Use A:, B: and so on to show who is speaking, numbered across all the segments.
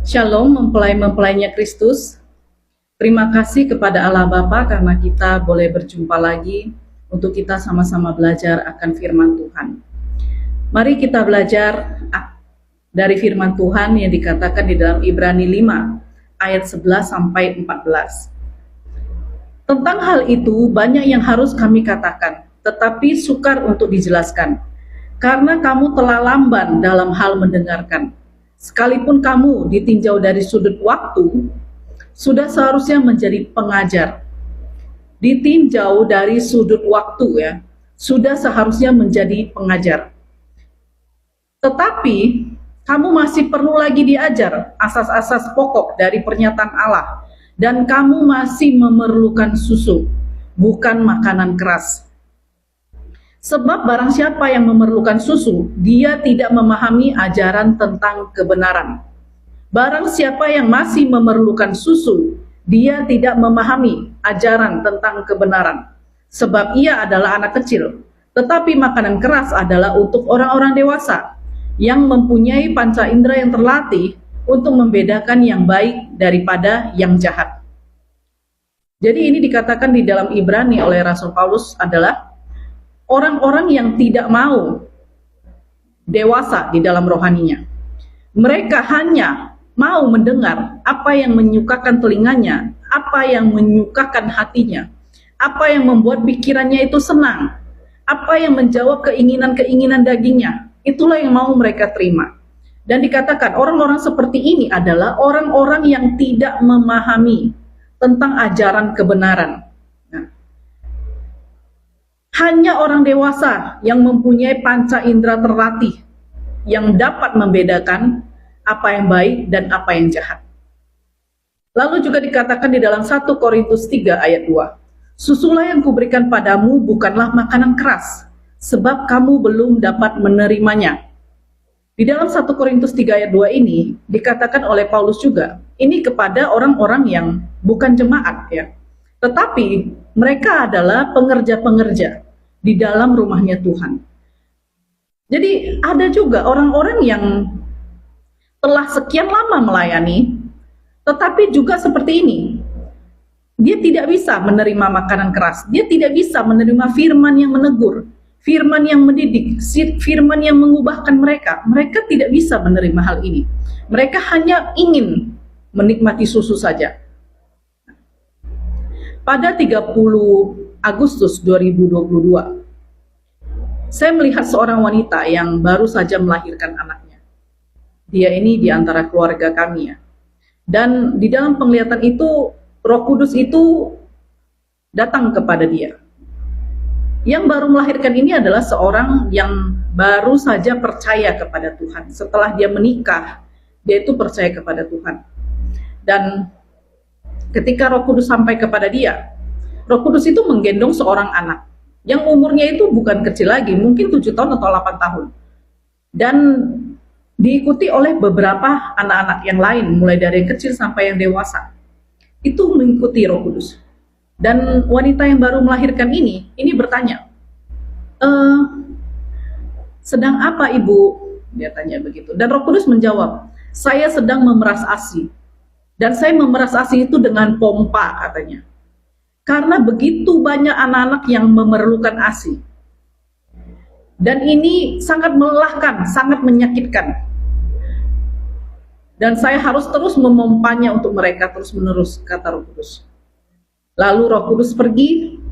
A: Shalom mempelai-mempelainya Kristus. Terima kasih kepada Allah Bapa karena kita boleh berjumpa lagi untuk kita sama-sama belajar akan firman Tuhan. Mari kita belajar dari firman Tuhan yang dikatakan di dalam Ibrani 5 ayat 11 sampai 14. Tentang hal itu banyak yang harus kami katakan, tetapi sukar untuk dijelaskan, karena kamu telah lamban dalam hal mendengarkan. Sekalipun kamu ditinjau dari sudut waktu, sudah seharusnya menjadi pengajar. Ditinjau dari sudut waktu ya, sudah seharusnya menjadi pengajar. Tetapi kamu masih perlu lagi diajar asas-asas pokok dari pernyataan Allah, dan kamu masih memerlukan susu, bukan makanan keras. Sebab barang siapa yang memerlukan susu, dia tidak memahami ajaran tentang kebenaran. Barang siapa yang masih memerlukan susu, dia tidak memahami ajaran tentang kebenaran. Sebab ia adalah anak kecil. Tetapi makanan keras adalah untuk orang-orang dewasa, yang mempunyai panca indera yang terlatih untuk membedakan yang baik daripada yang jahat. Jadi ini dikatakan di dalam Ibrani oleh Rasul Paulus adalah orang-orang yang tidak mau dewasa di dalam rohaninya. Mereka hanya mau mendengar apa yang menyukakan telinganya, apa yang menyukakan hatinya, apa yang membuat pikirannya itu senang, apa yang menjawab keinginan-keinginan dagingnya. Itulah yang mau mereka terima. Dan dikatakan orang-orang seperti ini adalah orang-orang yang tidak memahami tentang ajaran kebenaran. Hanya orang dewasa yang mempunyai panca indera terlatih yang dapat membedakan apa yang baik dan apa yang jahat. Lalu juga dikatakan di dalam 1 Korintus 3 ayat 2, susulah yang kuberikan padamu bukanlah makanan keras, sebab kamu belum dapat menerimanya. Di dalam 1 Korintus 3 ayat 2 ini dikatakan oleh Paulus juga, ini kepada orang-orang yang bukan jemaat ya, tetapi mereka adalah pengerja-pengerja di dalam rumahnya Tuhan. Jadi ada juga orang-orang yang telah sekian lama melayani, tetapi juga seperti ini. Dia tidak bisa menerima makanan keras, dia tidak bisa menerima firman yang menegur, firman yang mendidik, firman yang mengubahkan mereka. Mereka tidak bisa menerima hal ini. Mereka hanya ingin menikmati susu saja. Pada 30 Agustus 2022, saya melihat seorang wanita yang baru saja melahirkan anaknya. Dia ini di antara keluarga kami ya. Dan di dalam penglihatan itu, Roh Kudus itu datang kepada dia. Yang baru melahirkan ini adalah seorang yang baru saja percaya kepada Tuhan. Setelah dia menikah, dia itu percaya kepada Tuhan. Dan ketika Roh Kudus sampai kepada dia, Roh Kudus itu menggendong seorang anak yang umurnya itu bukan kecil lagi, mungkin 7 tahun atau 8 tahun. Dan diikuti oleh beberapa anak-anak yang lain, mulai dari kecil sampai yang dewasa. Itu mengikuti Roh Kudus. Dan wanita yang baru melahirkan ini bertanya, sedang apa ibu? Dia tanya begitu. Dan Roh Kudus menjawab, saya sedang memeras ASI. Dan saya memeras ASI itu dengan pompa katanya. Karena begitu banyak anak-anak yang memerlukan ASI. Dan ini sangat melelahkan, sangat menyakitkan. Dan saya harus terus memompanya untuk mereka terus-menerus, kata Roh Kudus. Lalu Roh Kudus pergi,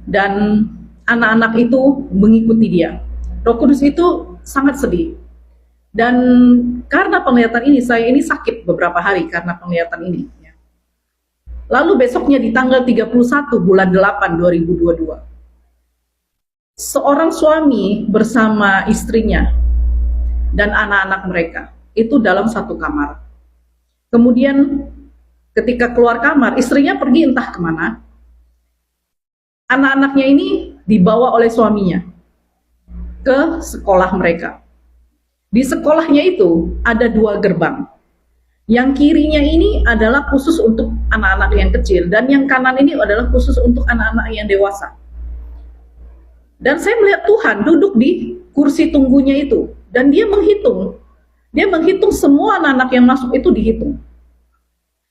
A: dan anak-anak itu mengikuti dia. Roh Kudus itu sangat sedih. Dan karena penglihatan ini, saya ini sakit beberapa hari karena penglihatan ini. Lalu besoknya di tanggal 31 bulan 8 2022, seorang suami bersama istrinya dan anak-anak mereka itu dalam satu kamar. Kemudian ketika keluar kamar, istrinya pergi entah kemana. Anak-anaknya ini dibawa oleh suaminya ke sekolah mereka. Di sekolahnya itu ada 2 gerbang. Yang kirinya ini adalah khusus untuk anak-anak yang kecil, dan yang kanan ini adalah khusus untuk anak-anak yang dewasa. Dan saya melihat Tuhan duduk di kursi tunggunya itu, dan dia menghitung Dia menghitung semua anak-anak yang masuk itu dihitung.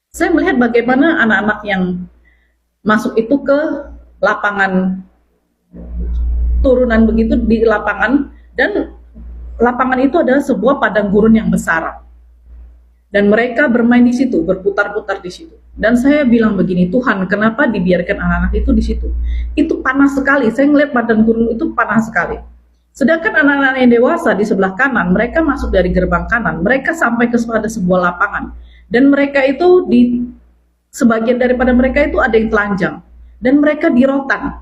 A: Saya melihat bagaimana anak-anak yang masuk itu ke lapangan, turunan begitu di lapangan, dan lapangan itu adalah sebuah padang gurun yang besar. Dan mereka bermain di situ, berputar-putar di situ. Dan saya bilang begini, Tuhan, kenapa dibiarkan anak-anak itu di situ? Itu panas sekali. Saya ngeliat padang gurun itu panas sekali. Sedangkan anak-anak yang dewasa di sebelah kanan, mereka masuk dari gerbang kanan, mereka sampai ke sebuah lapangan. Dan mereka itu sebagian daripada mereka itu ada yang telanjang. Dan mereka di rotan.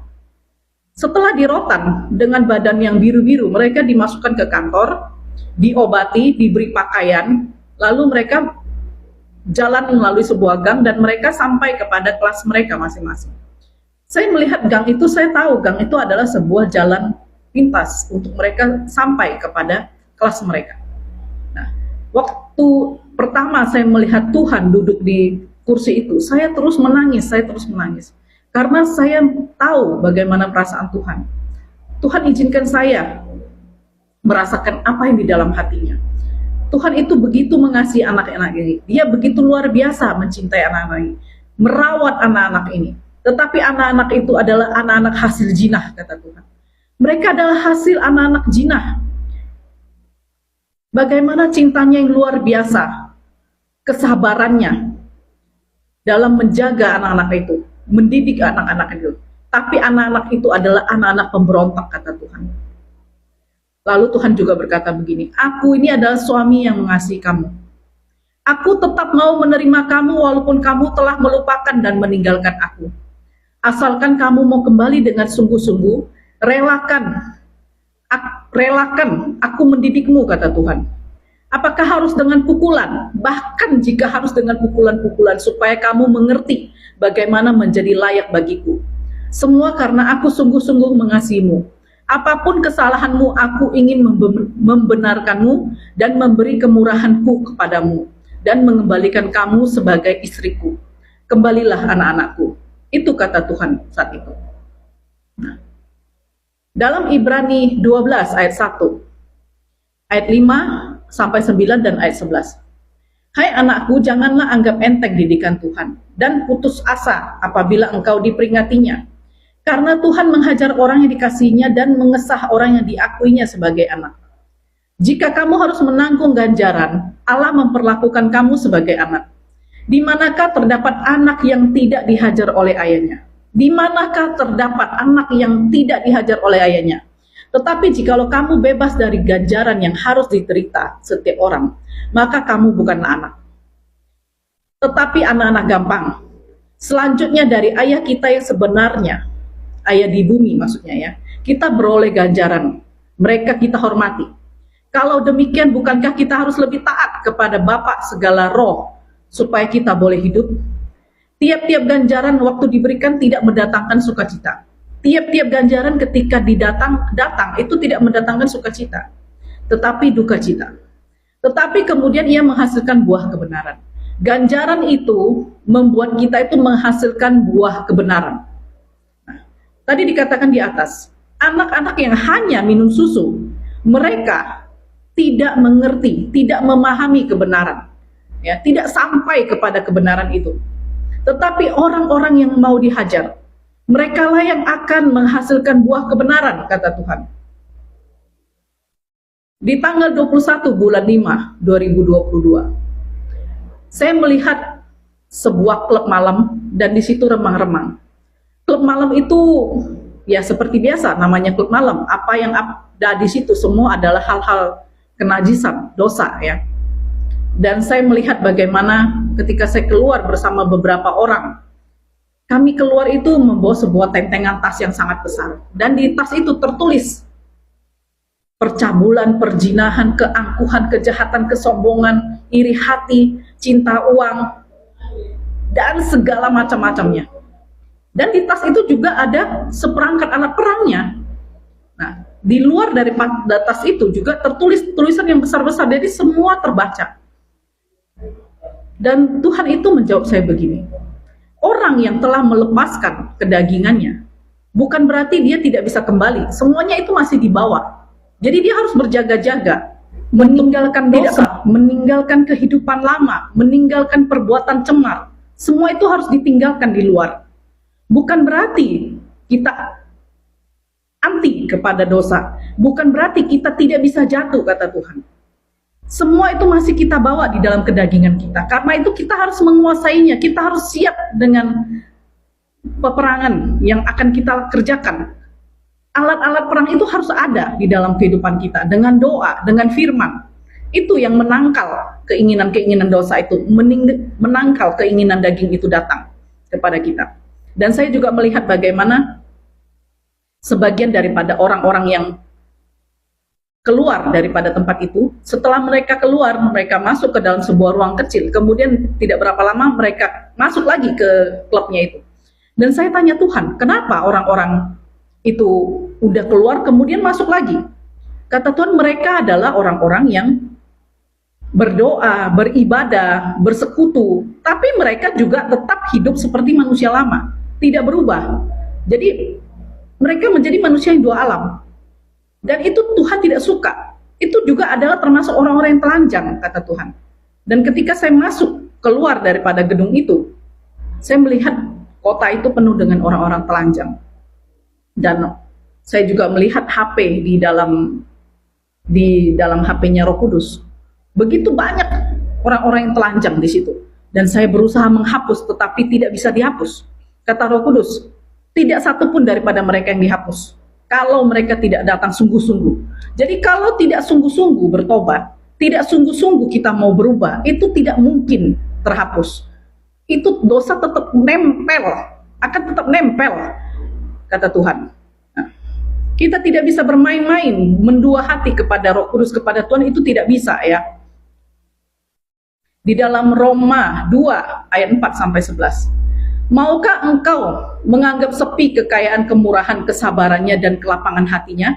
A: Setelah di rotan dengan badan yang biru-biru, mereka dimasukkan ke kantor, diobati, diberi pakaian, lalu mereka jalan melalui sebuah gang dan mereka sampai kepada kelas mereka masing-masing. Saya melihat gang itu, saya tahu gang itu adalah sebuah jalan pintas untuk mereka sampai kepada kelas mereka. Nah, waktu pertama saya melihat Tuhan duduk di kursi itu, saya terus menangis. Karena saya tahu bagaimana perasaan Tuhan. Tuhan izinkan saya merasakan apa yang di dalam hatinya. Tuhan itu begitu mengasihi anak-anak ini. Dia begitu luar biasa mencintai anak-anak ini, merawat anak-anak ini. Tetapi anak-anak itu adalah anak-anak hasil jinah, kata Tuhan. Mereka adalah hasil anak-anak jinah. Bagaimana cintanya yang luar biasa, kesabarannya dalam menjaga anak-anak itu, mendidik anak-anak itu. Tapi anak-anak itu adalah anak-anak pemberontak, kata Tuhan. Lalu Tuhan juga berkata begini, aku ini adalah suami yang mengasihi kamu. Aku tetap mau menerima kamu walaupun kamu telah melupakan dan meninggalkan aku. Asalkan kamu mau kembali dengan sungguh-sungguh, relakan aku mendidikmu, kata Tuhan. Apakah harus dengan pukulan? Bahkan jika harus dengan pukulan-pukulan, supaya kamu mengerti bagaimana menjadi layak bagiku. Semua karena aku sungguh-sungguh mengasihimu. Apapun kesalahanmu, aku ingin membenarkanmu dan memberi kemurahanku kepadamu dan mengembalikan kamu sebagai istriku. Kembalilah anak-anakku. Itu kata Tuhan saat itu. Nah, dalam Ibrani 12 ayat 1, ayat 5 sampai 9 dan ayat 11. Hai anakku, janganlah anggap enteng didikan Tuhan dan putus asa apabila engkau diperingatinya. Karena Tuhan menghajar orang yang dikasihinya dan mengesah orang yang diakuinya sebagai anak. Jika kamu harus menanggung ganjaran, Allah memperlakukan kamu sebagai anak. Di manakah terdapat anak yang tidak dihajar oleh ayahnya? Di manakah terdapat anak yang tidak dihajar oleh ayahnya? Tetapi jikalau kamu bebas dari ganjaran yang harus diterita setiap orang, maka kamu bukanlah anak, tetapi anak-anak gampang. Selanjutnya dari ayah kita yang sebenarnya, ayah di bumi maksudnya ya, kita beroleh ganjaran, mereka kita hormati. Kalau demikian, bukankah kita harus lebih taat kepada Bapa segala roh, supaya kita boleh hidup? Tiap-tiap ganjaran waktu diberikan tidak mendatangkan sukacita. Tiap-tiap ganjaran ketika datang itu tidak mendatangkan sukacita, tetapi duka cita. Tetapi kemudian ia menghasilkan buah kebenaran. Ganjaran itu membuat kita itu menghasilkan buah kebenaran. Nah, tadi dikatakan di atas, anak-anak yang hanya minum susu, mereka tidak mengerti, tidak memahami kebenaran, ya, tidak sampai kepada kebenaran itu. Tetapi orang-orang yang mau dihajar, mereka lah yang akan menghasilkan buah kebenaran, kata Tuhan. Di tanggal 21 bulan 5, 2022, saya melihat sebuah klub malam dan di situ remang-remang. Klub malam itu ya seperti biasa, namanya klub malam. Apa yang ada di situ semua adalah hal-hal kenajisan, dosa ya. Dan saya melihat bagaimana ketika saya keluar bersama beberapa orang, kami keluar itu membawa sebuah tentengan tas yang sangat besar. Dan di tas itu tertulis percabulan, perjinahan, keangkuhan, kejahatan, kesombongan, iri hati, cinta uang, dan segala macam-macamnya. Dan di tas itu juga ada seperangkat alat perangnya. Nah, di luar dari tas itu juga tertulis tulisan yang besar-besar, jadi semua terbaca. Dan Tuhan itu menjawab saya begini, orang yang telah melepaskan kedagingannya, bukan berarti dia tidak bisa kembali. Semuanya itu masih dibawa. Jadi dia harus berjaga-jaga. meninggalkan dosa, meninggalkan kehidupan lama, meninggalkan perbuatan cemar. Semua itu harus ditinggalkan di luar. Bukan berarti kita anti kepada dosa. Bukan berarti kita tidak bisa jatuh, kata Tuhan. Semua itu masih kita bawa di dalam kedagingan kita. Karena itu kita harus menguasainya. Kita harus siap dengan peperangan yang akan kita kerjakan. Alat-alat perang itu harus ada di dalam kehidupan kita. Dengan doa, dengan firman. Itu yang menangkal keinginan-keinginan dosa itu. Menangkal keinginan daging itu datang kepada kita. Dan saya juga melihat bagaimana sebagian daripada orang-orang yang keluar daripada tempat itu, setelah mereka keluar, mereka masuk ke dalam sebuah ruang kecil, kemudian tidak berapa lama mereka masuk lagi ke klubnya itu. Dan saya tanya Tuhan, kenapa orang-orang itu udah keluar kemudian masuk lagi? Kata Tuhan, mereka adalah orang-orang yang berdoa, beribadah, bersekutu, tapi mereka juga tetap hidup seperti manusia lama, tidak berubah. Jadi mereka menjadi manusia yang dua alam. Dan itu Tuhan tidak suka. Itu juga adalah termasuk orang-orang yang telanjang, kata Tuhan. Dan ketika saya masuk, keluar daripada gedung itu, saya melihat kota itu penuh dengan orang-orang telanjang. Dan saya juga melihat HP di dalam HP-nya Roh Kudus. Begitu banyak orang-orang yang telanjang di situ. Dan saya berusaha menghapus, tetapi tidak bisa dihapus. Kata Roh Kudus, tidak satupun daripada mereka yang dihapus. Kalau mereka tidak datang sungguh-sungguh. Jadi kalau tidak sungguh-sungguh bertobat, tidak sungguh-sungguh kita mau berubah, itu tidak mungkin terhapus. Itu dosa tetap nempel, akan tetap nempel, kata Tuhan. Nah, kita tidak bisa bermain-main, mendua hati kepada Roh Kudus, kepada Tuhan, itu tidak bisa ya. Di dalam Roma 2 ayat 4-11. Maukah engkau menganggap sepi kekayaan, kemurahan, kesabarannya, dan kelapangan hatinya?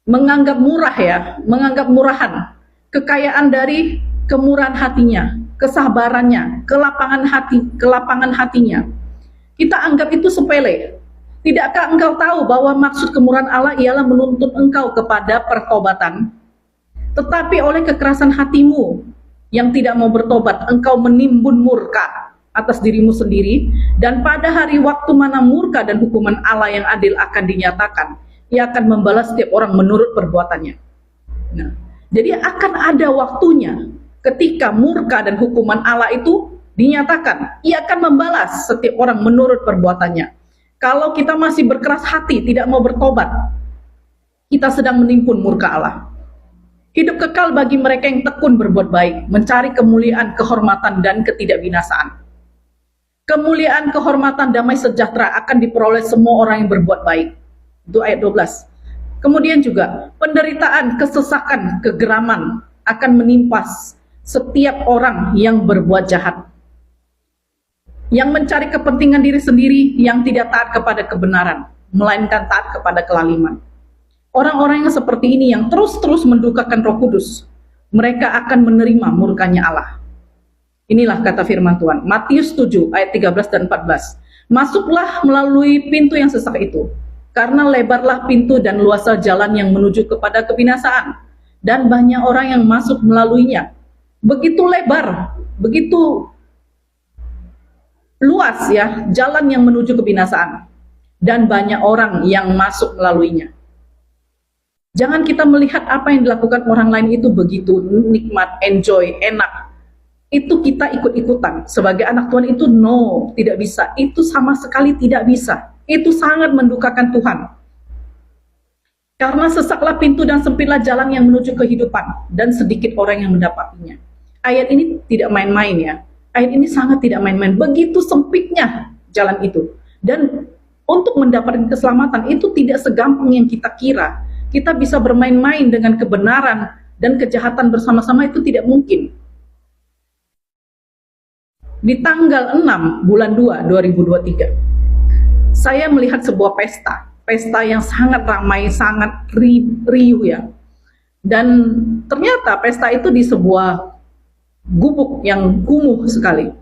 A: Menganggap murah ya, menganggap murahan, kekayaan dari kemurahan hatinya, kesabarannya, kelapangan hatinya. Kita anggap itu sepele. Tidakkah engkau tahu bahwa maksud kemurahan Allah ialah menuntut engkau kepada pertobatan? Tetapi oleh kekerasan hatimu yang tidak mau bertobat, engkau menimbun murka atas dirimu sendiri, dan pada hari waktu mana murka dan hukuman Allah yang adil akan dinyatakan, Ia akan membalas setiap orang menurut perbuatannya. Nah, jadi akan ada waktunya ketika murka dan hukuman Allah itu dinyatakan, Ia akan membalas setiap orang menurut perbuatannya. Kalau kita masih berkeras hati, tidak mau bertobat, kita sedang menimbun murka Allah. Hidup kekal bagi mereka yang tekun berbuat baik, mencari kemuliaan, kehormatan, dan ketidakbinasaan. Kemuliaan, kehormatan, damai sejahtera akan diperoleh semua orang yang berbuat baik. Itu ayat 12. Kemudian juga, penderitaan, kesesakan, kegeraman akan menimpa setiap orang yang berbuat jahat. Yang mencari kepentingan diri sendiri, yang tidak taat kepada kebenaran, melainkan taat kepada kelaliman. Orang-orang yang seperti ini yang terus-terus mendukakan Roh Kudus, mereka akan menerima murkanya Allah. Inilah kata firman Tuhan, Matius 7 ayat 13 dan 14. Masuklah melalui pintu yang sesak itu, karena lebarlah pintu dan luaslah jalan yang menuju kepada kebinasaan, dan banyak orang yang masuk melaluinya. Begitu lebar, begitu luas ya, jalan yang menuju kebinasaan, dan banyak orang yang masuk melaluinya. Jangan kita melihat apa yang dilakukan orang lain itu begitu nikmat, enjoy, enak. Itu kita ikut-ikutan. Sebagai anak Tuhan itu no, tidak bisa. Itu sama sekali tidak bisa. Itu sangat mendukakan Tuhan. Karena sesaklah pintu dan sempitlah jalan yang menuju kehidupan, dan sedikit orang yang mendapatinya. Ayat ini tidak main-main ya. Ayat ini sangat tidak main-main. Begitu sempitnya jalan itu. Dan untuk mendapatkan keselamatan itu tidak segampang yang kita kira. Kita bisa bermain-main dengan kebenaran dan kejahatan bersama-sama, itu tidak mungkin. Di tanggal 6 bulan 2 2023, saya melihat sebuah pesta yang sangat ramai, sangat riuh ya. Dan ternyata pesta itu di sebuah gubuk yang kumuh sekali.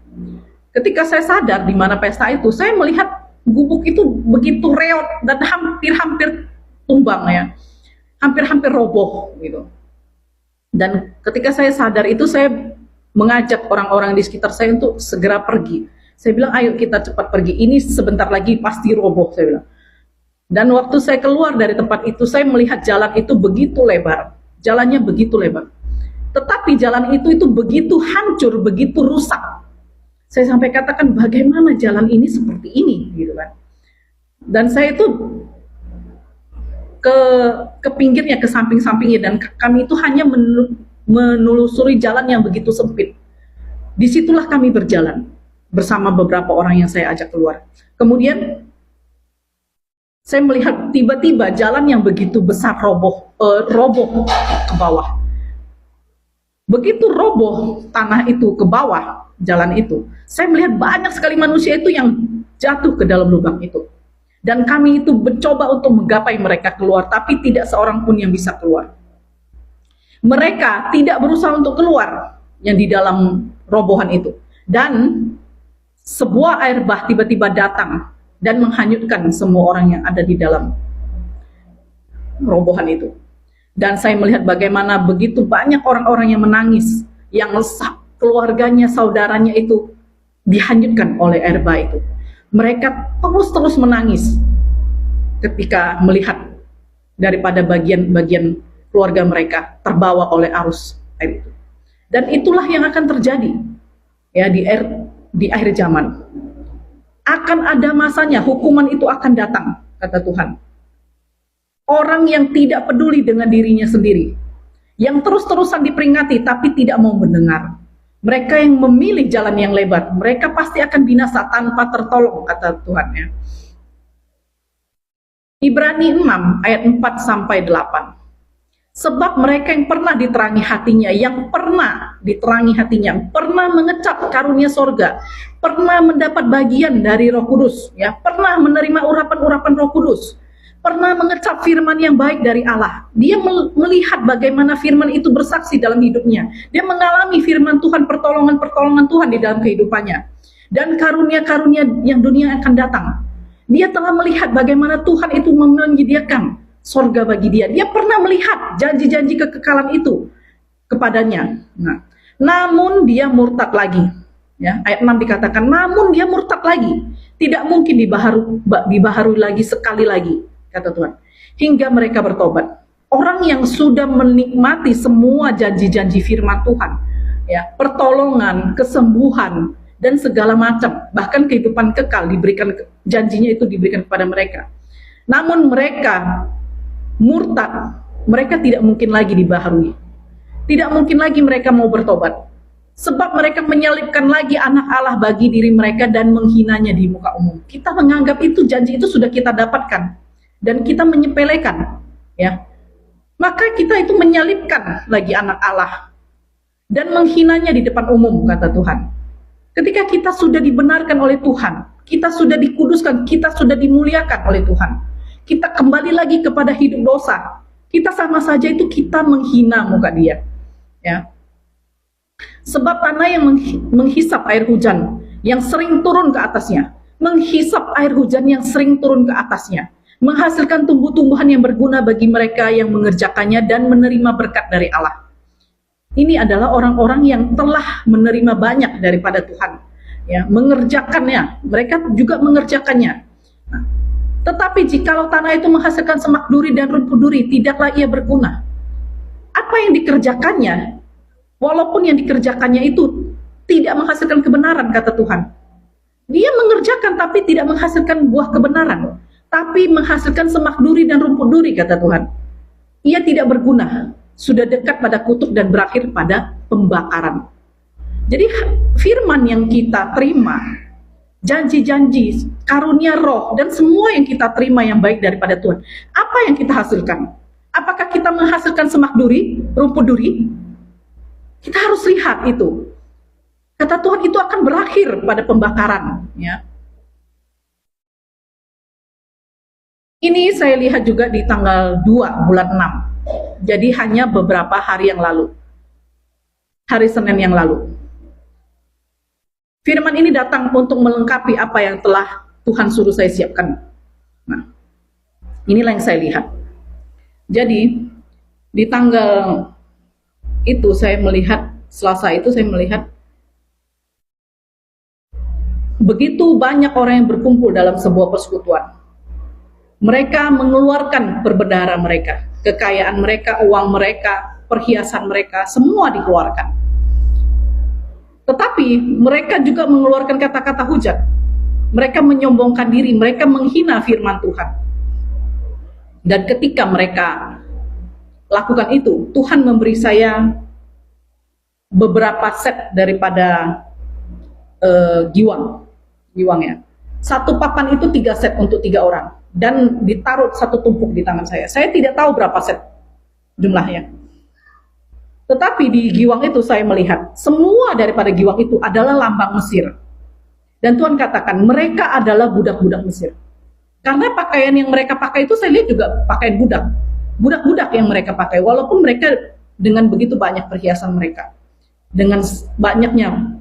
A: Ketika saya sadar di mana pesta itu, saya melihat gubuk itu begitu reot dan hampir-hampir tumbang ya. Hampir-hampir roboh gitu. Dan ketika saya sadar itu, saya mengajak orang-orang di sekitar saya untuk segera pergi. Saya bilang, ayo kita cepat pergi, ini sebentar lagi pasti roboh, saya bilang. Dan waktu saya keluar dari tempat itu, saya melihat jalan itu begitu lebar, jalannya begitu lebar. Tetapi jalan itu begitu hancur, begitu rusak. Saya sampai katakan, bagaimana jalan ini seperti ini, gitu kan. Dan saya itu ke pinggirnya, ke samping-sampingnya, dan kami itu hanya menelusuri jalan yang begitu sempit. Disitulah kami berjalan bersama beberapa orang yang saya ajak keluar. Kemudian saya melihat tiba-tiba jalan yang begitu besar roboh ke bawah. Begitu roboh tanah itu ke bawah jalan itu, saya melihat banyak sekali manusia itu yang jatuh ke dalam lubang itu. Dan kami itu mencoba untuk menggapai mereka keluar, tapi tidak seorang pun yang bisa keluar. Mereka tidak berusaha untuk keluar yang di dalam robohan itu. Dan sebuah air bah tiba-tiba datang dan menghanyutkan semua orang yang ada di dalam robohan itu. Dan saya melihat bagaimana begitu banyak orang-orang yang menangis, yang keluarganya, saudaranya itu dihanyutkan oleh air bah itu. Mereka terus menangis ketika melihat daripada bagian-bagian keluarga mereka terbawa oleh arus air itu. Dan itulah yang akan terjadi ya di akhir zaman. Akan ada masanya, hukuman itu akan datang, kata Tuhan. Orang yang tidak peduli dengan dirinya sendiri, yang terus-terusan diperingati tapi tidak mau mendengar. Mereka yang memilih jalan yang lebar, mereka pasti akan binasa tanpa tertolong, kata Tuhan ya. Ibrani 6 ayat 4 sampai 8. Sebab mereka yang pernah diterangi hatinya, pernah mengecap karunia sorga, pernah mendapat bagian dari Roh Kudus, ya, pernah menerima urapan-urapan Roh Kudus, pernah mengecap firman yang baik dari Allah. Dia melihat bagaimana firman itu bersaksi dalam hidupnya. Dia mengalami firman Tuhan, pertolongan-pertolongan Tuhan di dalam kehidupannya. Dan karunia-karunia yang dunia akan datang. Dia telah melihat bagaimana Tuhan itu menyediakan sorga bagi dia. Dia pernah melihat janji-janji kekekalan itu kepadanya. Nah, namun dia murtad lagi. Ya, ayat 6 dikatakan, namun dia murtad lagi. Tidak mungkin dibaharui lagi sekali lagi, kata Tuhan, hingga mereka bertobat. Orang yang sudah menikmati semua janji-janji firman Tuhan, ya, pertolongan, kesembuhan, dan segala macam, bahkan kehidupan kekal diberikan, janjinya itu diberikan kepada mereka. Namun mereka murtad, mereka tidak mungkin lagi dibaharui. Tidak mungkin lagi mereka mau bertobat. Sebab mereka menyalibkan lagi anak Allah bagi diri mereka dan menghinanya di muka umum. Kita menganggap itu janji itu sudah kita dapatkan. Dan kita menyepelekan, ya, maka kita itu menyalibkan lagi anak Allah dan menghinanya di depan umum, kata Tuhan. Ketika kita sudah dibenarkan oleh Tuhan, kita sudah dikuduskan, kita sudah dimuliakan oleh Tuhan, kita kembali lagi kepada hidup dosa, kita sama saja itu kita menghina muka Dia, ya. Sebab tanah yang menghisap air hujan yang sering turun ke atasnya, menghisap air hujan yang sering turun ke atasnya, menghasilkan tumbuh-tumbuhan yang berguna bagi mereka yang mengerjakannya dan menerima berkat dari Allah. Ini adalah orang-orang yang telah menerima banyak daripada Tuhan, ya, mengerjakannya, mereka juga mengerjakannya. Nah, tetapi jikalau tanah itu menghasilkan semak duri dan rumput duri, tidaklah ia berguna. Apa yang dikerjakannya, walaupun yang dikerjakannya itu tidak menghasilkan kebenaran, kata Tuhan. Dia mengerjakan tapi tidak menghasilkan buah kebenaran, tapi menghasilkan semak duri dan rumput duri, kata Tuhan. Ia tidak berguna, sudah dekat pada kutuk dan berakhir pada pembakaran. Jadi firman yang kita terima, janji-janji, karunia roh, dan semua yang kita terima yang baik daripada Tuhan, apa yang kita hasilkan? Apakah kita menghasilkan semak duri, rumput duri? Kita harus lihat itu. Kata Tuhan itu akan berakhir pada pembakaran, ya. Ini saya lihat juga di tanggal 2 bulan 6. Jadi hanya beberapa hari yang lalu. Hari Senin yang lalu. Firman ini datang untuk melengkapi apa yang telah Tuhan suruh saya siapkan. Nah, inilah yang saya lihat. Jadi di tanggal itu saya melihat, Selasa itu saya melihat begitu banyak orang yang berkumpul dalam sebuah persekutuan. Mereka mengeluarkan perbedaan mereka, kekayaan mereka, uang mereka, perhiasan mereka, semua dikeluarkan. Tetapi mereka juga mengeluarkan kata-kata hujat. Mereka menyombongkan diri, mereka menghina firman Tuhan. Dan ketika mereka lakukan itu, Tuhan memberi saya beberapa set daripada giwang ya. Satu papan itu 3 set untuk 3 orang dan ditaruh satu tumpuk di tangan saya. Saya tidak tahu berapa set jumlahnya. Tetapi di giwang itu saya melihat semua daripada giwang itu adalah lambang Mesir. Dan Tuhan katakan mereka adalah budak-budak Mesir. Karena pakaian yang mereka pakai itu saya lihat juga pakaian budak. Budak-budak yang mereka pakai, walaupun mereka dengan begitu banyak perhiasan mereka, dengan banyaknya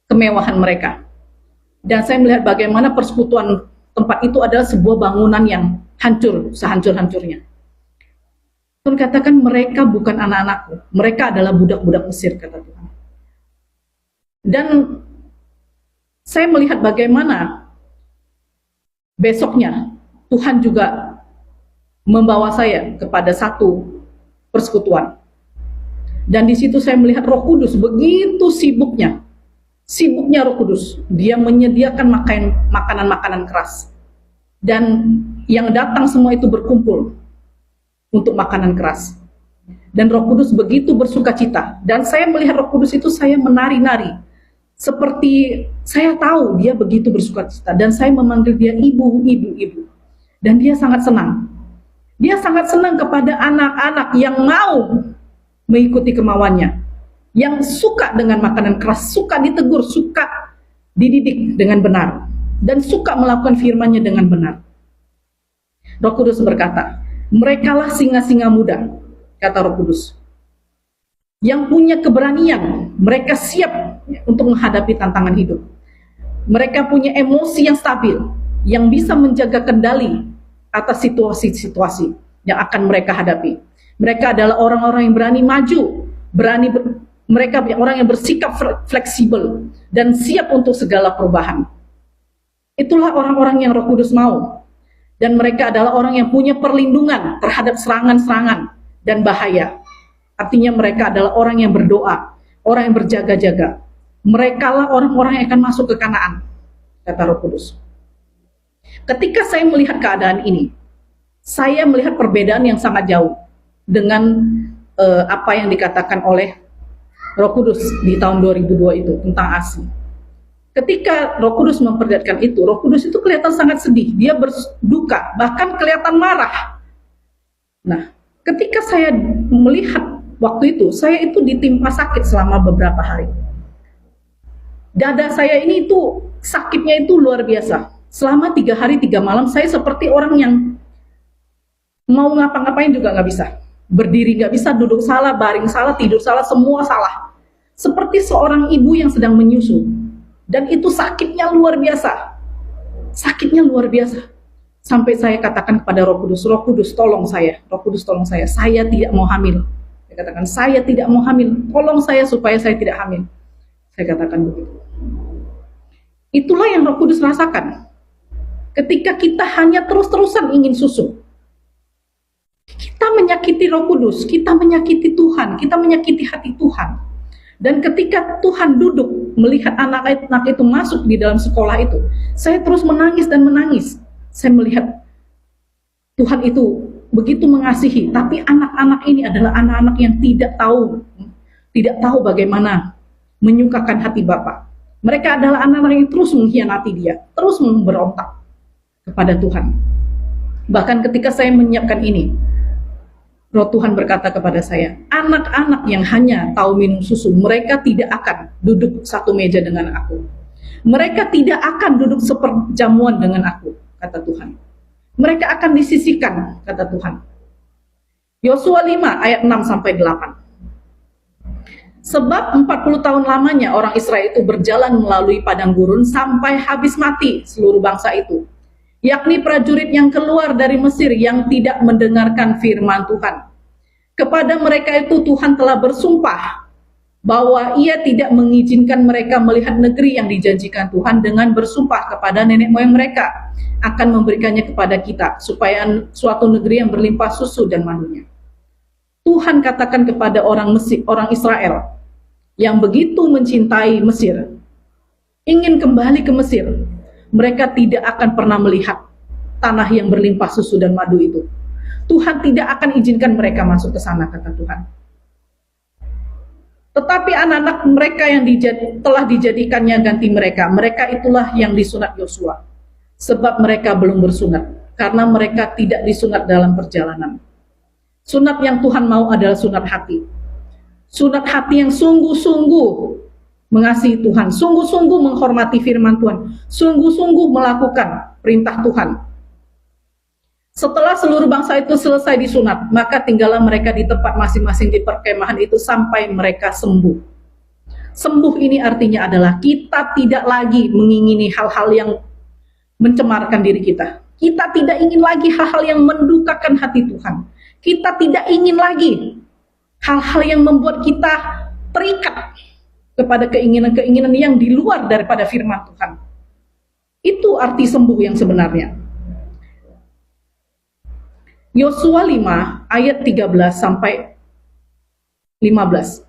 A: kemewahan mereka. Dan saya melihat bagaimana persekutuan tempat itu adalah sebuah bangunan yang hancur, sehancur-hancurnya. Tuhan katakan mereka bukan anak-anakku, mereka adalah budak-budak Mesir, kata Tuhan. Dan saya melihat bagaimana besoknya Tuhan juga membawa saya kepada satu persekutuan. Dan di situ saya melihat Roh Kudus begitu sibuknya Roh Kudus. Dia menyediakan makanan-makanan keras. Dan yang datang semua itu berkumpul untuk makanan keras. Dan Roh Kudus begitu bersuka cita. Dan saya melihat Roh Kudus itu saya menari-nari. Seperti saya tahu dia begitu bersuka cita. Dan saya memanggil dia ibu. Dan dia sangat senang. Dia sangat senang kepada anak-anak yang mau mengikuti kemauannya, yang suka dengan makanan keras, suka ditegur, suka dididik dengan benar, dan suka melakukan firman-Nya dengan benar. Roh Kudus berkata, merekalah singa-singa muda, kata Roh Kudus, yang punya keberanian, mereka siap untuk menghadapi tantangan hidup. Mereka punya emosi yang stabil, yang bisa menjaga kendali atas situasi-situasi yang akan mereka hadapi. Mereka adalah orang-orang yang berani maju, mereka orang yang bersikap fleksibel dan siap untuk segala perubahan. Itulah orang-orang yang Roh Kudus mau. Dan mereka adalah orang yang punya perlindungan terhadap serangan-serangan dan bahaya. Artinya mereka adalah orang yang berdoa, orang yang berjaga-jaga. Merekalah orang-orang yang akan masuk ke Kanaan, kata Roh Kudus. Ketika saya melihat keadaan ini, saya melihat perbedaan yang sangat jauh dengan apa yang dikatakan oleh Roh Kudus di tahun 2002 itu tentang ASI. Ketika Roh Kudus memperlihatkan itu, Roh Kudus itu kelihatan sangat sedih, dia berduka, bahkan kelihatan marah. Nah, ketika saya melihat waktu itu, saya itu ditimpa sakit selama beberapa hari. Dada saya ini itu sakitnya itu luar biasa. Selama 3 hari 3 malam saya seperti orang yang mau ngapa-ngapain juga nggak bisa. Berdiri nggak bisa, duduk salah, baring salah, tidur salah, semua salah. Seperti seorang ibu yang sedang menyusu. Dan itu sakitnya luar biasa. Sakitnya luar biasa. Sampai saya katakan kepada Roh Kudus tolong saya. Roh Kudus tolong saya tidak mau hamil. Saya katakan, saya tidak mau hamil. Tolong saya supaya saya tidak hamil. Saya katakan begitu. Itulah yang Roh Kudus rasakan. Ketika kita hanya terus-terusan ingin susu. Kita menyakiti Roh Kudus, kita menyakiti Tuhan, kita menyakiti hati Tuhan. Dan ketika Tuhan duduk melihat anak-anak itu masuk di dalam sekolah itu, saya terus menangis dan menangis. Saya melihat Tuhan itu begitu mengasihi, tapi anak-anak ini adalah anak-anak yang tidak tahu bagaimana menyukakan hati Bapa. Mereka adalah anak-anak yang terus mengkhianati Dia, terus memberontak kepada Tuhan. Bahkan ketika saya menyiapkan ini, Roh Tuhan berkata kepada saya, anak-anak yang hanya tahu minum susu, mereka tidak akan duduk satu meja dengan aku. Mereka tidak akan duduk seperjamuan dengan aku, kata Tuhan. Mereka akan disisihkan, kata Tuhan. Yosua 5 ayat 6-8. Sebab 40 tahun lamanya orang Israel itu berjalan melalui padang gurun sampai habis mati seluruh bangsa itu, yakni prajurit yang keluar dari Mesir yang tidak mendengarkan firman Tuhan. Kepada mereka itu Tuhan telah bersumpah bahwa Ia tidak mengizinkan mereka melihat negeri yang dijanjikan Tuhan dengan bersumpah kepada nenek moyang mereka akan memberikannya kepada kita, supaya suatu negeri yang berlimpah susu dan madunya. Tuhan katakan kepada orang Israel yang begitu mencintai Mesir, ingin kembali ke Mesir, mereka tidak akan pernah melihat tanah yang berlimpah susu dan madu itu. Tuhan tidak akan izinkan mereka masuk ke sana, kata Tuhan. Tetapi anak-anak mereka yang telah dijadikannya ganti mereka itulah yang disunat Yosua. Sebab mereka belum bersunat, karena mereka tidak disunat dalam perjalanan. Sunat yang Tuhan mau adalah sunat hati. Sunat hati yang sungguh-sungguh mengasihi Tuhan, sungguh-sungguh menghormati firman Tuhan, sungguh-sungguh melakukan perintah Tuhan. Setelah seluruh bangsa itu selesai disunat, maka tinggallah mereka di tempat masing-masing di perkemahan itu sampai mereka sembuh. Sembuh ini artinya adalah kita tidak lagi mengingini hal-hal yang mencemarkan diri kita. Kita tidak ingin lagi hal-hal yang mendukakan hati Tuhan. Kita tidak ingin lagi hal-hal yang membuat kita terikat kepada keinginan-keinginan yang di luar daripada firman Tuhan. Itu arti sembuh yang sebenarnya. Yosua 5 ayat 13 sampai 15.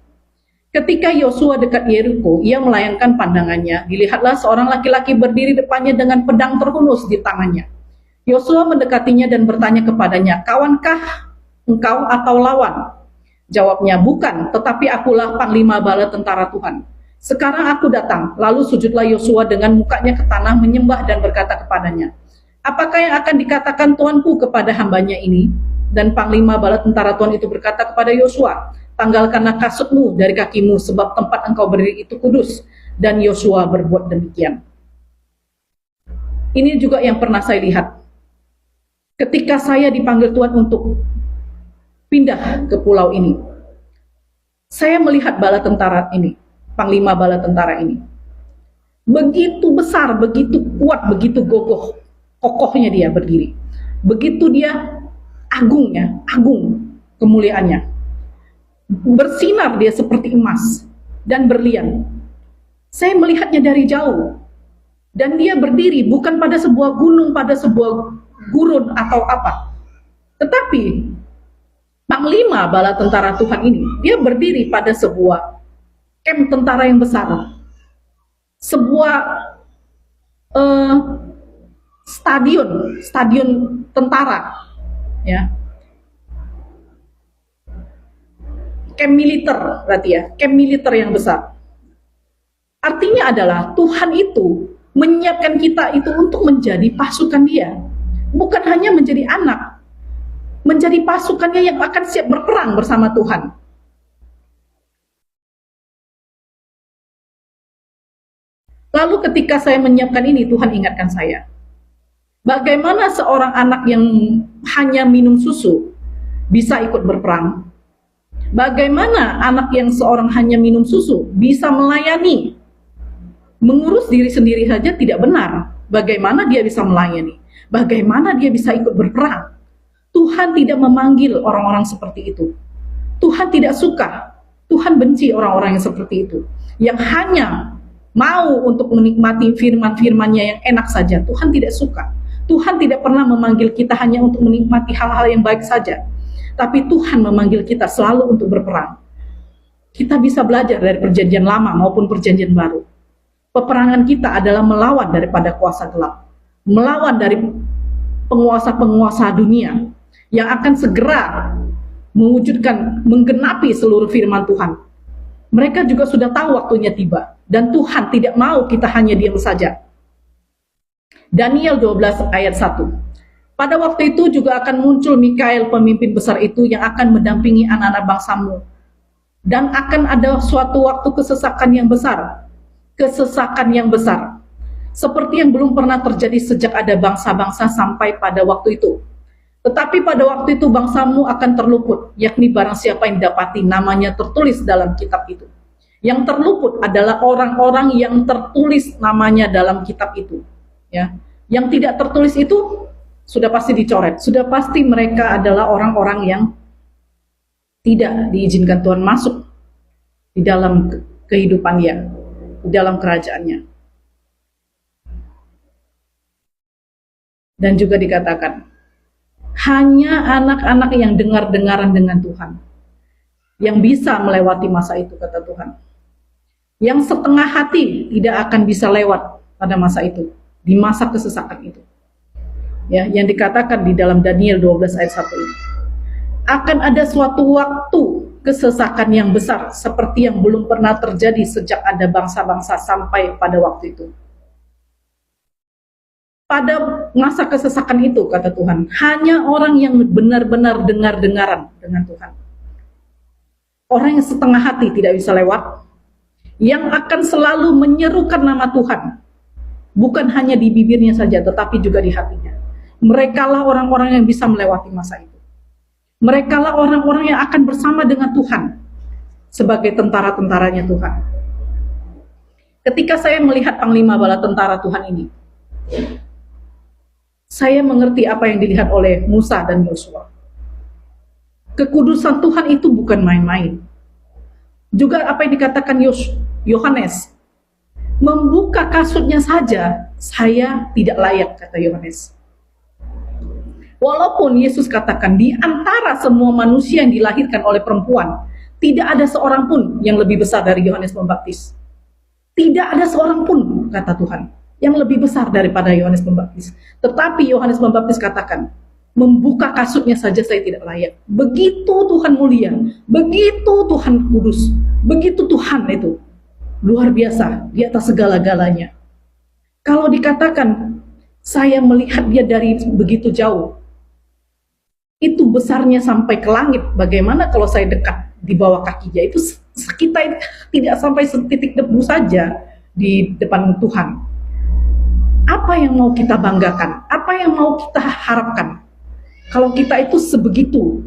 A: Ketika Yosua dekat Yeriko, ia melayangkan pandangannya. Dilihatlah seorang laki-laki berdiri depannya dengan pedang terhunus di tangannya. Yosua mendekatinya dan bertanya kepadanya, "Kawankah engkau atau lawan?" Jawabnya, "Bukan, tetapi akulah panglima bala tentara Tuhan. Sekarang aku datang." Lalu sujudlah Yosua dengan mukanya ke tanah, menyembah dan berkata kepadanya, "Apakah yang akan dikatakan Tuanku kepada hambanya ini?" Dan panglima bala tentara Tuhan itu berkata kepada Yosua, "Tanggalkanlah kasutmu dari kakimu, sebab tempat engkau berdiri itu kudus." Dan Yosua berbuat demikian. Ini juga yang pernah saya lihat. Ketika saya dipanggil Tuhan untuk pindah ke pulau ini, saya melihat bala tentara ini, panglima bala tentara ini. Begitu besar, begitu kuat, begitu kokohnya dia berdiri. Begitu dia agung kemuliaannya. Bersinar dia seperti emas dan berlian. Saya melihatnya dari jauh. Dan dia berdiri bukan pada sebuah gunung, pada sebuah gurun atau apa. Tetapi panglima bala tentara Tuhan ini, dia berdiri pada sebuah kamp tentara yang besar. Sebuah stadion tentara, ya, camp militer berarti ya, camp militer yang besar. Artinya adalah Tuhan itu menyiapkan kita itu untuk menjadi pasukan Dia, bukan hanya menjadi anak, menjadi pasukannya yang akan siap berperang bersama Tuhan. Lalu ketika saya menyiapkan ini, Tuhan ingatkan saya, bagaimana seorang anak yang hanya minum susu bisa ikut berperang? Bagaimana anak yang seorang hanya minum susu bisa melayani? Mengurus diri sendiri saja tidak benar. Bagaimana dia bisa melayani? Bagaimana dia bisa ikut berperang? Tuhan tidak memanggil orang-orang seperti itu. Tuhan tidak suka. Tuhan benci orang-orang yang seperti itu, yang hanya mau untuk menikmati firman-firmannya yang enak saja. Tuhan tidak suka. Tuhan tidak pernah memanggil kita hanya untuk menikmati hal-hal yang baik saja, tapi Tuhan memanggil kita selalu untuk berperang. Kita bisa belajar dari perjanjian lama maupun perjanjian baru. Peperangan kita adalah melawan daripada kuasa gelap, melawan dari penguasa-penguasa dunia yang akan segera mewujudkan, menggenapi seluruh firman Tuhan. Mereka juga sudah tahu waktunya tiba, dan Tuhan tidak mau kita hanya diam saja. Daniel 12 ayat 1. Pada waktu itu juga akan muncul Mikael, pemimpin besar itu, yang akan mendampingi anak-anak bangsamu. Dan akan ada suatu waktu kesesakan yang besar. Kesesakan yang besar. Seperti yang belum pernah terjadi sejak ada bangsa-bangsa sampai pada waktu itu. Tetapi pada waktu itu bangsamu akan terluput, yakni barang siapa yang dapati namanya tertulis dalam kitab itu. Yang terluput adalah orang-orang yang tertulis namanya dalam kitab itu. Ya. Yang tidak tertulis itu sudah pasti dicoret. Sudah pasti mereka adalah orang-orang yang tidak diizinkan Tuhan masuk di dalam kehidupannya, di dalam kerajaannya. Dan juga dikatakan, hanya anak-anak yang dengar-dengaran dengan Tuhan yang bisa melewati masa itu, kata Tuhan. Yang setengah hati tidak akan bisa lewat pada masa itu, di masa kesesakan itu. Ya, yang dikatakan di dalam Daniel 12 ayat 1 ini. Akan ada suatu waktu kesesakan yang besar seperti yang belum pernah terjadi sejak ada bangsa-bangsa sampai pada waktu itu. Pada masa kesesakan itu, kata Tuhan, hanya orang yang benar-benar dengar-dengaran dengan Tuhan. Orang yang setengah hati tidak bisa lewat, yang akan selalu menyerukan nama Tuhan, bukan hanya di bibirnya saja, tetapi juga di hatinya. Merekalah orang-orang yang bisa melewati masa itu. Merekalah orang-orang yang akan bersama dengan Tuhan sebagai tentara-tentaranya Tuhan. Ketika saya melihat Panglima Bala Tentara Tuhan ini, saya mengerti apa yang dilihat oleh Musa dan Yosua. Kekudusan Tuhan itu bukan main-main. Juga apa yang dikatakan Yohanes, membuka kasutnya saja, saya tidak layak, kata Yohanes. Walaupun Yesus katakan di antara semua manusia yang dilahirkan oleh perempuan, tidak ada seorang pun yang lebih besar dari Yohanes Pembaptis. Tidak ada seorang pun, kata Tuhan, yang lebih besar daripada Yohanes Pembaptis. Tetapi Yohanes Pembaptis katakan, membuka kasutnya saja saya tidak layak. Begitu Tuhan mulia, begitu Tuhan kudus, begitu Tuhan itu luar biasa di atas segala-galanya. Kalau dikatakan saya melihat dia dari begitu jauh, itu besarnya sampai ke langit. Bagaimana kalau saya dekat di bawah kakinya? Itu kita tidak sampai setitik debu saja di depan Tuhan. Apa yang mau kita banggakan? Apa yang mau kita harapkan? Kalau kita itu sebegitu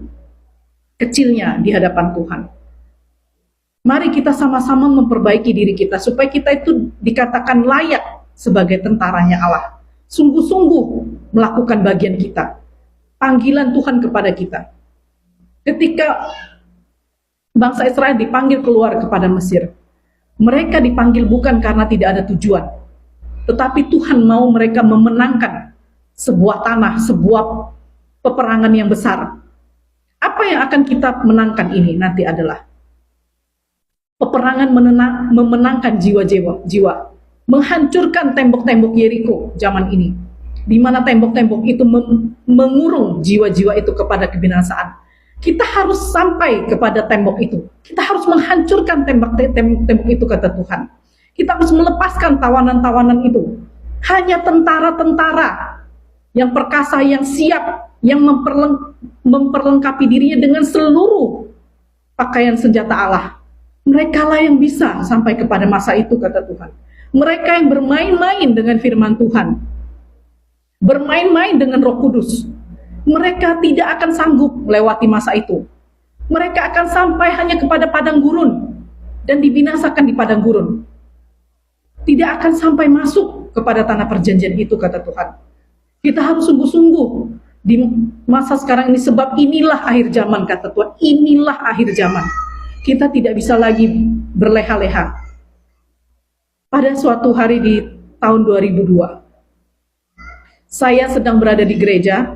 A: kecilnya di hadapan Tuhan. Mari kita sama-sama memperbaiki diri kita supaya kita itu dikatakan layak sebagai tentaranya Allah. Sungguh-sungguh melakukan bagian kita. Panggilan Tuhan kepada kita. Ketika bangsa Israel dipanggil keluar kepada Mesir, mereka dipanggil bukan karena tidak ada tujuan, tetapi Tuhan mau mereka memenangkan sebuah tanah, sebuah peperangan yang besar. Apa yang akan kita menangkan ini nanti adalah peperangan memenangkan jiwa-jiwa, menghancurkan tembok-tembok Yeriko zaman ini, di mana tembok-tembok itu mengurung jiwa-jiwa itu kepada kebinasaan. Kita harus sampai kepada tembok itu. Kita harus menghancurkan tembok itu, kata Tuhan. Kita harus melepaskan tawanan-tawanan itu. Hanya tentara-tentara yang perkasa, yang siap, yang memperlengkapi dirinya dengan seluruh pakaian senjata Allah. Merekalah yang bisa sampai kepada masa itu, kata Tuhan. Mereka yang bermain-main dengan firman Tuhan, bermain-main dengan Roh Kudus, mereka tidak akan sanggup melewati masa itu. Mereka akan sampai hanya kepada padang gurun dan dibinasakan di padang gurun. Tidak akan sampai masuk kepada tanah perjanjian itu, kata Tuhan. Kita harus sungguh-sungguh di masa sekarang ini, sebab inilah akhir zaman, kata Tuhan. Inilah akhir zaman. Kita tidak bisa lagi berleha-leha. Pada suatu hari di tahun 2002, saya sedang berada di gereja,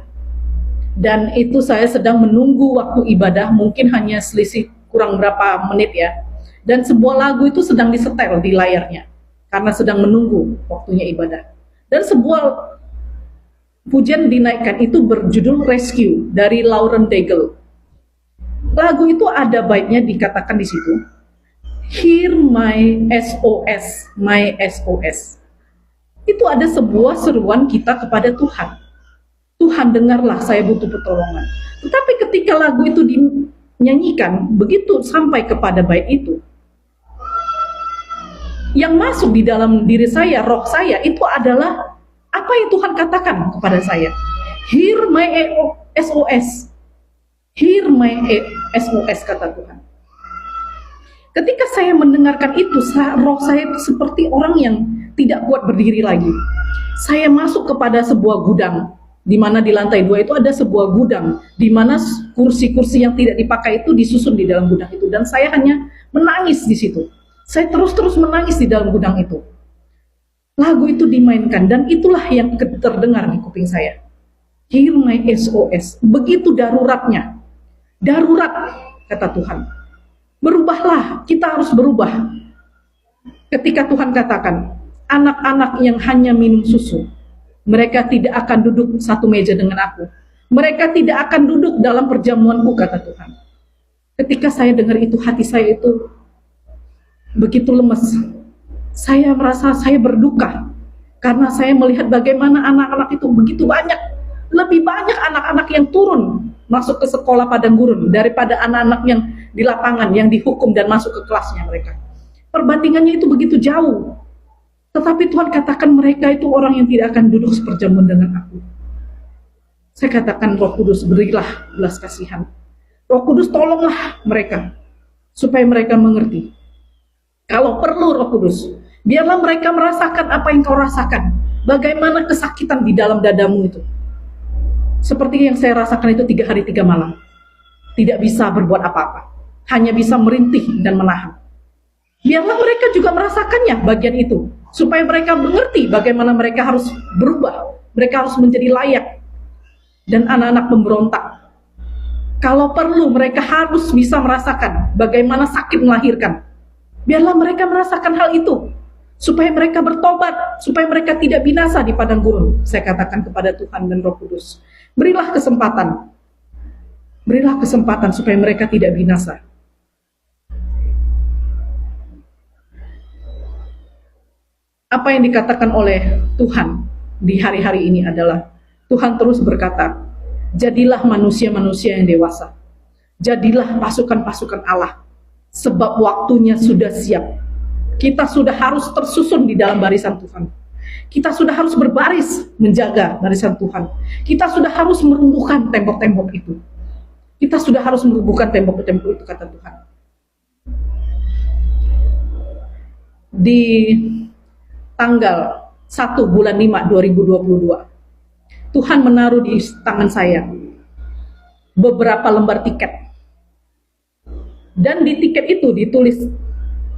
A: dan itu saya sedang menunggu waktu ibadah, mungkin hanya selisih kurang berapa menit ya. Dan sebuah lagu itu sedang disetel di layarnya, karena sedang menunggu waktunya ibadah. Dan sebuah pujian dinaikkan, itu berjudul Rescue dari Lauren Daigle. Lagu itu ada baitnya dikatakan di situ, Hear my SOS, my SOS. Itu ada sebuah seruan kita kepada Tuhan. Tuhan, dengarlah, saya butuh pertolongan. Tetapi ketika lagu itu dinyanyikan, begitu sampai kepada bait itu, yang masuk di dalam diri saya, roh saya, itu adalah apa yang Tuhan katakan kepada saya. Hear my SOS. Hear my SOS, kata Tuhan. Ketika saya mendengarkan itu, roh saya itu seperti orang yang tidak kuat berdiri lagi. Saya masuk kepada sebuah gudang di mana di lantai 2 itu ada sebuah gudang, di mana kursi-kursi yang tidak dipakai itu disusun di dalam gudang itu. Dan saya hanya menangis di situ. Saya terus-terus menangis di dalam gudang itu. Lagu itu dimainkan, dan itulah yang terdengar di kuping saya. Hear my SOS. Begitu daruratnya. Darurat, kata Tuhan. Berubahlah, kita harus berubah. Ketika Tuhan katakan, anak-anak yang hanya minum susu, mereka tidak akan duduk satu meja dengan aku. Mereka tidak akan duduk dalam perjamuanku, kata Tuhan. Ketika saya dengar itu, hati saya itu begitu lemes. Saya merasa saya berduka, karena saya melihat bagaimana anak-anak itu begitu banyak. Lebih banyak anak-anak yang turun masuk ke sekolah padang gurun daripada anak-anak yang di lapangan, yang dihukum dan masuk ke kelasnya mereka. Perbandingannya itu begitu jauh. Tetapi Tuhan katakan mereka itu orang yang tidak akan duduk seperjamuan dengan aku. Saya katakan, Roh Kudus, berilah belas kasihan. Roh Kudus, tolonglah mereka, supaya mereka mengerti. Kalau perlu, Roh Kudus, biarlah mereka merasakan apa yang kau rasakan. Bagaimana kesakitan di dalam dadamu itu. Seperti yang saya rasakan itu 3 hari 3 malam. Tidak bisa berbuat apa-apa. Hanya bisa merintih dan menahan. Biarlah mereka juga merasakannya bagian itu. Supaya mereka mengerti bagaimana mereka harus berubah. Mereka harus menjadi layak. Dan anak-anak pemberontak, kalau perlu mereka harus bisa merasakan bagaimana sakit melahirkan. Biarlah mereka merasakan hal itu. Supaya mereka bertobat. Supaya mereka tidak binasa di padang gurun. Saya katakan kepada Tuhan dan Roh Kudus. Berilah kesempatan. Berilah kesempatan supaya mereka tidak binasa. Apa yang dikatakan oleh Tuhan di hari-hari ini adalah, Tuhan terus berkata, jadilah manusia-manusia yang dewasa. Jadilah pasukan-pasukan Allah. Sebab waktunya sudah siap. Kita sudah harus tersusun di dalam barisan Tuhan. Kita sudah harus berbaris menjaga barisan Tuhan. Kita sudah harus merumbuhkan tembok-tembok itu. Kita sudah harus merumbuhkan tembok-tembok itu, kata Tuhan. Di tanggal 1 bulan 5 2022, Tuhan menaruh di tangan saya beberapa lembar tiket. Dan di tiket itu ditulis,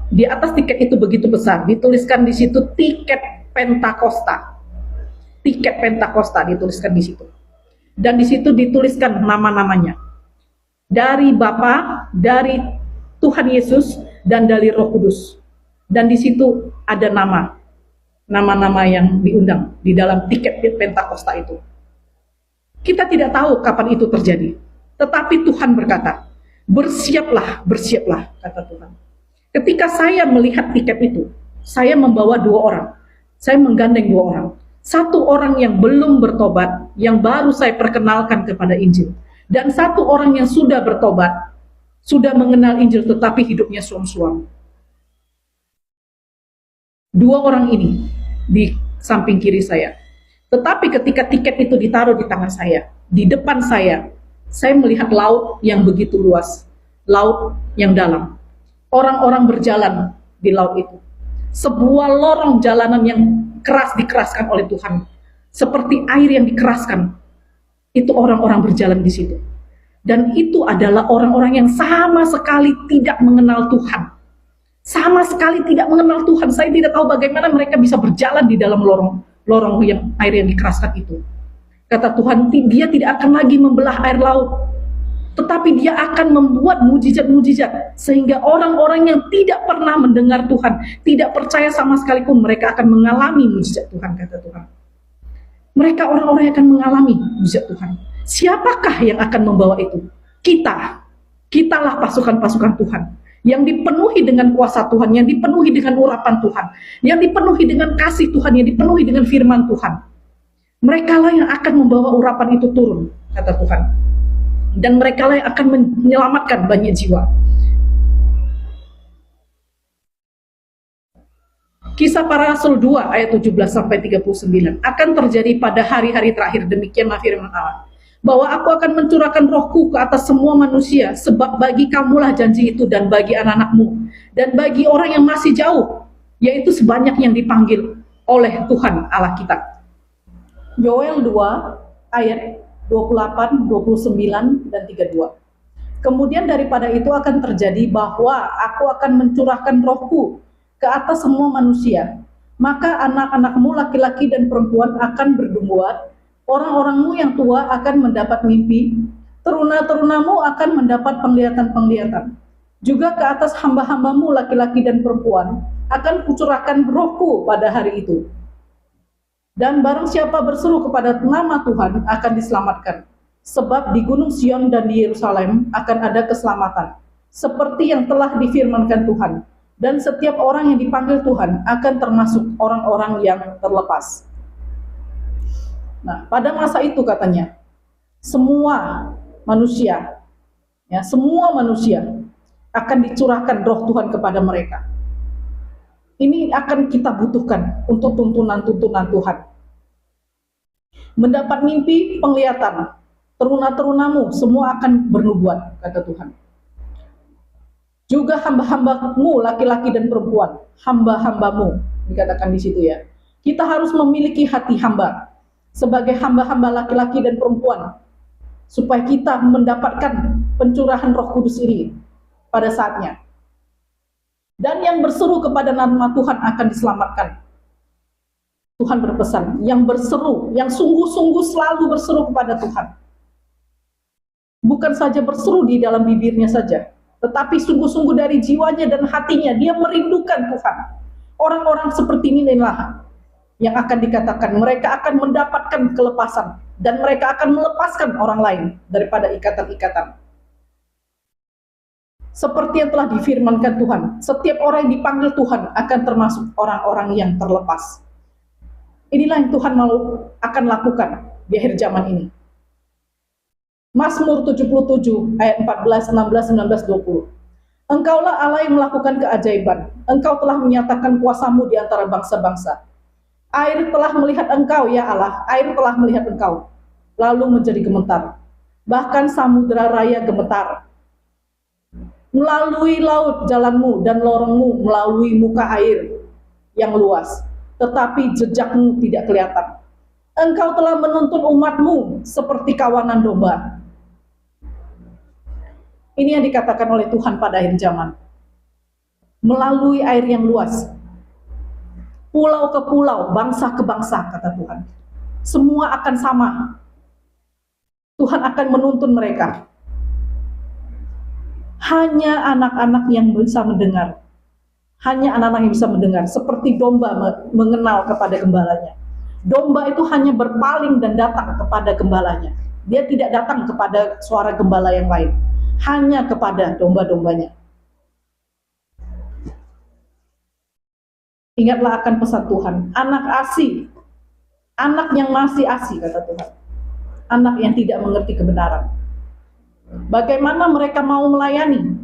A: di atas tiket itu begitu besar, dituliskan di situ tiket Pentakosta. Tiket Pentakosta dituliskan di situ. Dan di situ dituliskan nama-namanya. Dari Bapa, dari Tuhan Yesus, dan dari Roh Kudus. Dan di situ ada nama-nama yang diundang di dalam tiket Pentakosta itu. Kita tidak tahu kapan itu terjadi. Tetapi Tuhan berkata, bersiaplah, bersiaplah, kata Tuhan. Ketika saya melihat tiket itu, saya membawa 2 orang. Saya menggandeng 2 orang. 1 orang yang belum bertobat, yang baru saya perkenalkan kepada Injil. Dan 1 orang yang sudah bertobat, sudah mengenal Injil tetapi hidupnya suam-suam. 2 orang ini di samping kiri saya. Tetapi ketika tiket itu ditaruh di tangan saya, di depan saya melihat laut yang begitu luas, laut yang dalam. Orang-orang berjalan di laut itu. Sebuah lorong jalanan yang keras dikeraskan oleh Tuhan. Seperti air yang dikeraskan. Itu orang-orang berjalan di situ. Dan itu adalah orang-orang yang sama sekali tidak mengenal Tuhan. Sama sekali tidak mengenal Tuhan. Saya tidak tahu bagaimana mereka bisa berjalan di dalam lorong yang air yang dikeraskan itu. Kata Tuhan, dia tidak akan lagi membelah air laut. Tetapi dia akan membuat mujizat-mujizat. Sehingga orang-orang yang tidak pernah mendengar Tuhan, tidak percaya sama sekali pun, mereka akan mengalami mujizat Tuhan, kata Tuhan. Mereka orang-orang yang akan mengalami mujizat Tuhan. Siapakah yang akan membawa itu? Kita. Kitalah pasukan-pasukan Tuhan. Yang dipenuhi dengan kuasa Tuhan, yang dipenuhi dengan urapan Tuhan, yang dipenuhi dengan kasih Tuhan, yang dipenuhi dengan firman Tuhan. Mereka lah yang akan membawa urapan itu turun, kata Tuhan. Dan mereka lah yang akan menyelamatkan banyak jiwa. Kisah Para Rasul 2 ayat 17-39 akan terjadi pada hari-hari terakhir, demikianlah firman Allah, bahwa aku akan mencurahkan rohku ke atas semua manusia, sebab bagi kamulah janji itu, dan bagi anak-anakmu, dan bagi orang yang masih jauh, yaitu sebanyak yang dipanggil oleh Tuhan Allah kita. Yoel 2 ayat 28, 29, dan 32. Kemudian daripada itu akan terjadi bahwa aku akan mencurahkan rohku ke atas semua manusia. Maka anak-anakmu laki-laki dan perempuan akan bernubuat, orang-orangmu yang tua akan mendapat mimpi, teruna-terunamu akan mendapat penglihatan-penglihatan. Juga ke atas hamba-hambamu laki-laki dan perempuan akan kucurahkan rohku pada hari itu. Dan barang siapa berseru kepada nama Tuhan akan diselamatkan. Sebab di Gunung Sion dan di Yerusalem akan ada keselamatan, seperti yang telah difirmankan Tuhan. Dan setiap orang yang dipanggil Tuhan akan termasuk orang-orang yang terlepas. Nah, pada masa itu katanya, semua manusia akan dicurahkan roh Tuhan kepada mereka. Ini akan kita butuhkan untuk tuntunan-tuntunan Tuhan. Mendapat mimpi, penglihatan, teruna-terunamu semua akan bernubuat, kata Tuhan. Juga hamba-hambamu laki-laki dan perempuan, hamba-hambamu dikatakan di situ ya. Kita harus memiliki hati hamba sebagai hamba-hamba laki-laki dan perempuan supaya kita mendapatkan pencurahan Roh Kudus ini pada saatnya. Dan yang berseru kepada nama Tuhan akan diselamatkan. Tuhan berpesan, yang berseru, yang sungguh-sungguh selalu berseru kepada Tuhan. Bukan saja berseru di dalam bibirnya saja, tetapi sungguh-sungguh dari jiwanya dan hatinya, dia merindukan Tuhan. Orang-orang seperti inilah yang akan dikatakan, mereka akan mendapatkan kelepasan, dan mereka akan melepaskan orang lain daripada ikatan-ikatan. Seperti yang telah difirmankan Tuhan, setiap orang yang dipanggil Tuhan akan termasuk orang-orang yang terlepas. Inilah yang Tuhan mau akan lakukan di akhir zaman ini. Mazmur 77 ayat 14, 16, 19, 20. Engkaulah Allah yang melakukan keajaiban. Engkau telah menyatakan kuasamu di antara bangsa-bangsa. Air telah melihat engkau, ya Allah. Air telah melihat engkau, lalu menjadi gemetar. Bahkan samudera raya gemetar. Melalui laut jalanmu dan lorongmu melalui muka air yang luas, tetapi jejakmu tidak kelihatan. Engkau telah menuntun umatmu seperti kawanan domba. Ini yang dikatakan oleh Tuhan pada akhir zaman. Melalui air yang luas, pulau ke pulau, bangsa ke bangsa, kata Tuhan. Semua akan sama. Tuhan akan menuntun mereka. Hanya anak-anak yang bisa mendengar. Hanya anak-anak yang bisa mendengar. Seperti domba mengenal kepada gembalanya. Domba itu hanya berpaling dan datang kepada gembalanya. Dia tidak datang kepada suara gembala yang lain. Hanya kepada domba-dombanya. Ingatlah akan pesan Tuhan. Anak asih. Anak yang masih asih, kata Tuhan. Anak yang tidak mengerti kebenaran. Bagaimana mereka mau melayani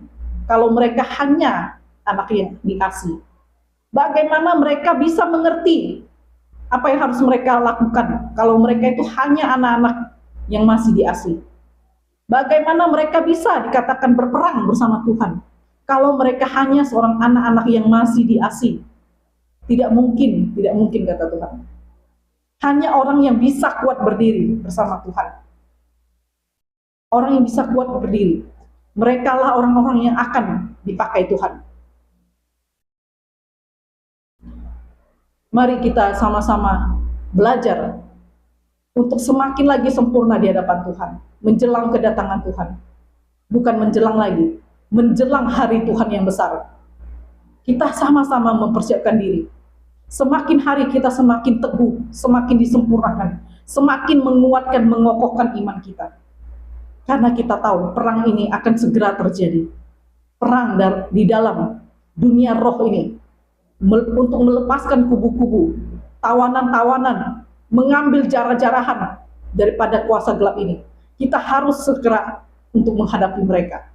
A: kalau mereka hanya anak yang dikasih? Bagaimana mereka bisa mengerti apa yang harus mereka lakukan kalau mereka itu hanya anak-anak yang masih diasih? Bagaimana mereka bisa dikatakan berperang bersama Tuhan kalau mereka hanya seorang anak-anak yang masih diasih? Tidak mungkin kata Tuhan. Hanya orang yang bisa kuat berdiri bersama Tuhan. Orang yang bisa kuat berdiri, mereka lah orang-orang yang akan dipakai Tuhan. Mari kita sama-sama belajar untuk semakin lagi sempurna di hadapan Tuhan, menjelang kedatangan Tuhan. Bukan menjelang lagi, menjelang hari Tuhan yang besar. Kita sama-sama mempersiapkan diri. Semakin hari kita semakin teguh, semakin disempurnakan, semakin menguatkan, mengokohkan iman kita. Karena kita tahu perang ini akan segera terjadi. Perang di dalam dunia roh ini. Untuk melepaskan kubu-kubu, tawanan-tawanan, mengambil jarah-jarahan daripada kuasa gelap ini. Kita harus segera untuk menghadapi mereka.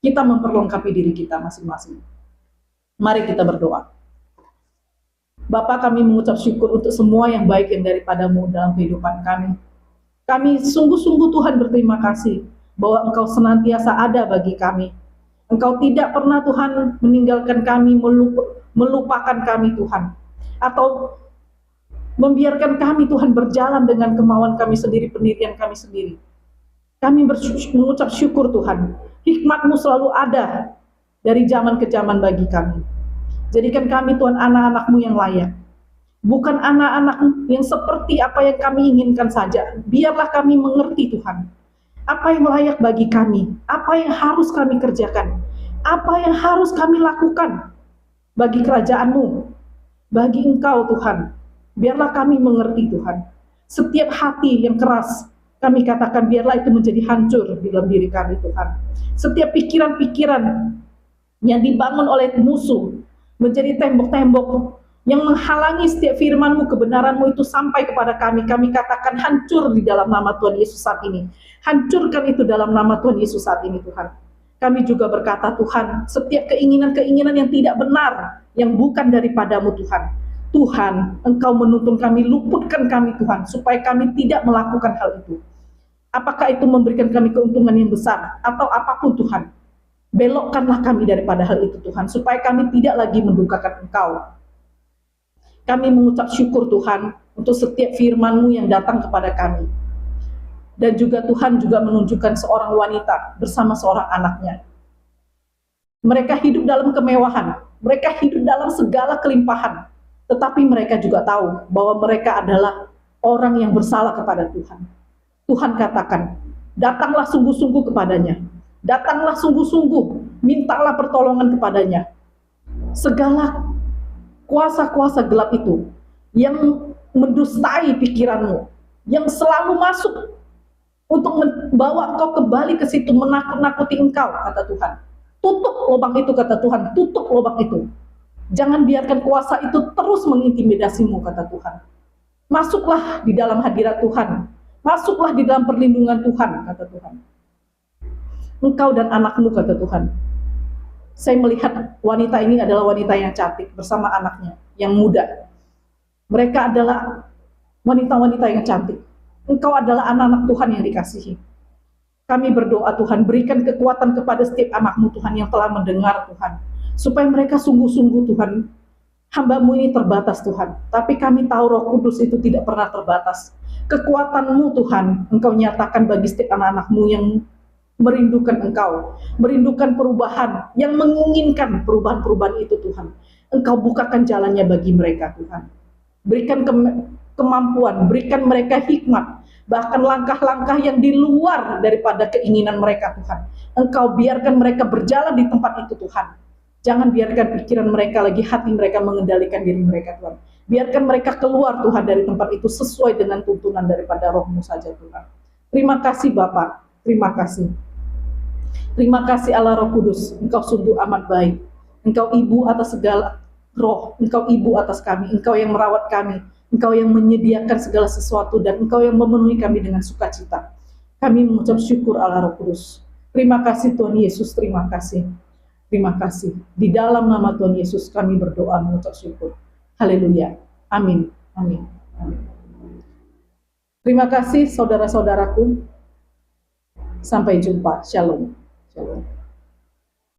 A: Kita memperlengkapi diri kita masing-masing. Mari kita berdoa. Bapa, kami mengucap syukur untuk semua yang baik yang daripada-Mu dalam kehidupan kami. Kami sungguh-sungguh Tuhan berterima kasih bahwa Engkau senantiasa ada bagi kami. Engkau tidak pernah Tuhan meninggalkan kami, melupakan kami Tuhan. Atau membiarkan kami Tuhan berjalan dengan kemauan kami sendiri, pendirian kami sendiri. Kami mengucap syukur Tuhan, hikmat-Mu selalu ada dari zaman ke zaman bagi kami. Jadikan kami Tuhan anak-anak-Mu yang layak, bukan anak-anak yang seperti apa yang kami inginkan saja. Biarlah kami mengerti Tuhan, apa yang layak bagi kami, apa yang harus kami kerjakan, apa yang harus kami lakukan bagi kerajaan-Mu, bagi Engkau Tuhan. Biarlah kami mengerti Tuhan. Setiap hati yang keras, kami katakan biarlah itu menjadi hancur di dalam diri kami Tuhan. Setiap pikiran-pikiran yang dibangun oleh musuh menjadi tembok-tembok yang menghalangi setiap firman-Mu, kebenaran-Mu itu sampai kepada kami. Kami katakan hancur di dalam nama Tuhan Yesus saat ini. Hancurkan itu dalam nama Tuhan Yesus saat ini Tuhan. Kami juga berkata Tuhan, setiap keinginan-keinginan yang tidak benar, yang bukan daripada-Mu Tuhan, Tuhan, Engkau menuntun kami, luputkan kami Tuhan, supaya kami tidak melakukan hal itu. Apakah itu memberikan kami keuntungan yang besar, atau apapun Tuhan, belokkanlah kami daripada hal itu Tuhan, supaya kami tidak lagi mendukakan Engkau. Kami mengucap syukur Tuhan, untuk setiap firman-Mu yang datang kepada kami. Dan juga Tuhan juga menunjukkan seorang wanita bersama seorang anaknya. Mereka hidup dalam kemewahan, mereka hidup dalam segala kelimpahan, tetapi mereka juga tahu bahwa mereka adalah orang yang bersalah kepada Tuhan. Tuhan katakan, datanglah sungguh-sungguh kepadanya, datanglah sungguh-sungguh, mintalah pertolongan kepadanya. Segala kuasa-kuasa gelap itu yang mendustai pikiranmu, yang selalu masuk untuk membawa engkau kembali ke situ, menakut-nakuti engkau, kata Tuhan. Tutup lubang itu, kata Tuhan, tutup lubang itu. Jangan biarkan kuasa itu terus mengintimidasimu, kata Tuhan. Masuklah di dalam hadirat Tuhan, masuklah di dalam perlindungan Tuhan, kata Tuhan. Engkau dan anakmu, kata Tuhan. Saya melihat wanita ini adalah wanita yang cantik bersama anaknya yang muda. Mereka adalah wanita-wanita yang cantik. Engkau adalah anak-anak Tuhan yang dikasihi. Kami berdoa Tuhan, berikan kekuatan kepada setiap anak-Mu Tuhan yang telah mendengar Tuhan, supaya mereka sungguh-sungguh Tuhan. Hamba-Mu ini terbatas Tuhan, tapi kami tahu Roh Kudus itu tidak pernah terbatas. Kekuatan-Mu Tuhan, Engkau nyatakan bagi setiap anak-anak-Mu yang merindukan Engkau, merindukan perubahan, yang menginginkan perubahan-perubahan itu Tuhan. Engkau bukakan jalannya bagi mereka Tuhan. Berikan kemampuan, berikan mereka hikmat, bahkan langkah-langkah yang di luar daripada keinginan mereka Tuhan. Engkau biarkan mereka berjalan di tempat itu Tuhan. Jangan biarkan pikiran mereka lagi, hati mereka mengendalikan diri mereka Tuhan. Biarkan mereka keluar Tuhan dari tempat itu sesuai dengan tuntunan daripada Roh-Mu saja Tuhan. Terima kasih Bapa, terima kasih. Terima kasih Allah Roh Kudus, Engkau sungguh amat baik. Engkau Ibu atas segala roh, Engkau Ibu atas kami, Engkau yang merawat kami, Engkau yang menyediakan segala sesuatu, dan Engkau yang memenuhi kami dengan sukacita. Kami mengucap syukur Allah Roh Kudus. Terima kasih Tuhan Yesus, terima kasih. Terima kasih. Di dalam nama Tuhan Yesus kami berdoa mengucap syukur. Haleluya. Amin. Amin. Amin. Terima kasih saudara-saudaraku. Sampai jumpa. Shalom. Shalom.